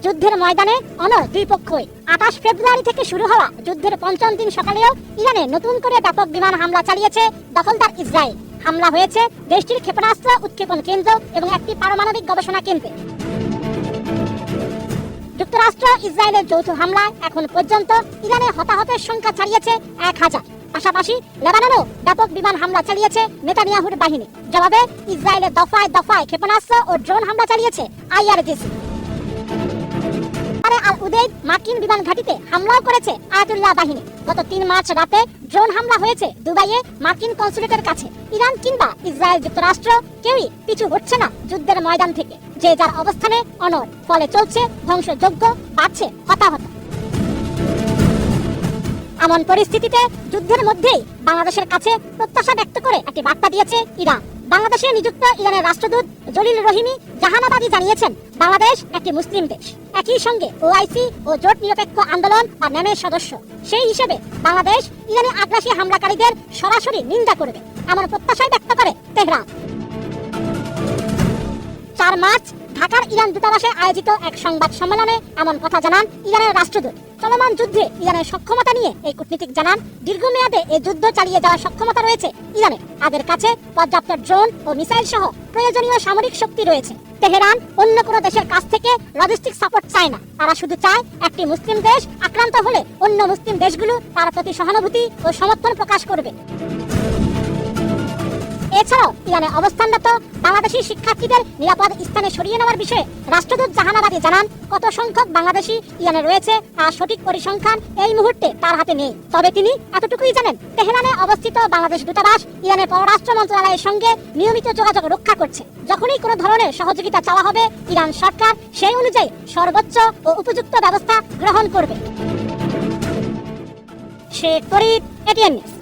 যুদ্ধের ময়দানে অনর দুই পক্ষই। 28 ফেব্রুয়ারি থেকে শুরু হওয়া যুদ্ধের পঞ্চম দিন সকালেও ইরানে নতুন করে ব্যাপক বিমান হামলা চালিয়েছে দখলদার ইসরায়েল। হামলা হয়েছে দেশটির ক্ষেপণাস্ত্র উৎক্ষেপণ কেন্দ্র এবং একটি পারমাণবিক গবেষণা কেন্দ্রে। যুক্তরাষ্ট্র ইসরায়েলের যৌথ হামলায় এখন পর্যন্ত ইরানে হতাহতের সংখ্যা ছাড়িয়েছে 1000। পাশাপাশি লেবাননেও ব্যাপক বিমান হামলা চালিয়েছে নেতানিয়াহুর বাহিনী। জবাবে ইসরায়েলের দফায় দফায় ক্ষেপণাস্ত্র ও ড্রোন হামলা চালিয়েছে আইআরজিসি। আল উদেইদ মার্কিন বিমান ঘাঁটিতে হামলাও করেছে আয়াতুল্লাহ বাহিনী। গত 3 মার্চ রাতে ড্রোন হামলা হয়েছে দুবাইয়ে মার্কিন কনসুলেটের কাছে। ইরান কিংবা ইসরায়েল যুক্তরাষ্ট্র কেউই পিছু হটছে না যুদ্ধের ময়দান থেকে। যে যার অবস্থানে অনড়, ফলে চলছে ধ্বংসযজ্ঞ, বাড়ছে হতাহত। এমন পরিস্থিতিতে যুদ্ধের মধ্যেই বাংলাদেশের কাছে প্রত্যাশা ব্যক্ত করে একটি বার্তা দিয়েছে ইরান। বাংলাদেশে নিযুক্ত ইরানের রাষ্ট্রদূত জলিল রহিমি জাহানাবাদী জানিয়েছেন, বাংলাদেশ একটি মুসলিম দেশ, একই সঙ্গে ওআইসি ও জোট নিরপেক্ষ আন্দোলন বা ন্যামের সদস্য। সেই হিসেবে বাংলাদেশ ইরানি আগ্রাসী হামলাকারীদের সরাসরি নিন্দা করবে, এমন প্রত্যাশাই ব্যক্ত করে তেহরান। 4 মার্চ ঢাকার ইরান দূতাবাসে আয়োজিত এক সংবাদ সম্মেলনে এমন কথা জানান ইরানের রাষ্ট্রদূত। চলমান যুদ্ধে ইরানের সক্ষমতা নিয়ে এই কূটনীতিক জানান, দীর্ঘমেয়াদে এই যুদ্ধ চালিয়ে যাওয়ার সক্ষমতা রয়েছে ইরানে। তাদের কাছে পর্যাপ্ত ড্রোন ও মিসাইল সহ প্রয়োজনীয় সামরিক শক্তি রয়েছে। তেহরান অন্য কোনো দেশের কাছ থেকে লজিস্টিক সাপোর্ট চায় না। তারা শুধু চায় একটি মুসলিম দেশ আক্রান্ত হলে অন্য মুসলিম দেশগুলো তার প্রতি সহানুভূতি ও সমর্থন প্রকাশ করবে। এছাড়াও ইরানে অবস্থানরত বাংলাদেশি শিক্ষার্থীদের নিরাপদ স্থানে সরিয়ে নেওয়ার বিষয়ে রাষ্ট্রদূত জাহানাবাদী জানান, কত সংখ্যক বাংলাদেশি ইরানে রয়েছে তার সঠিক পরিসংখ্যান এই মুহূর্তে তার হাতে নেই। তবে তিনি এতটুকুই জানেন, তেহরানে অবস্থিত বাংলাদেশ দূতাবাস ইরানের পররাষ্ট্র মন্ত্রণালয়ের সঙ্গে নিয়মিত যোগাযোগ রক্ষা করছে। যখনই কোনো ধরনের সহযোগিতা চাওয়া হবে, ইরান সরকার সেই অনুযায়ী সর্বোচ্চ ও উপযুক্ত ব্যবস্থা গ্রহণ করবে। Sheikh Farid, ATN news.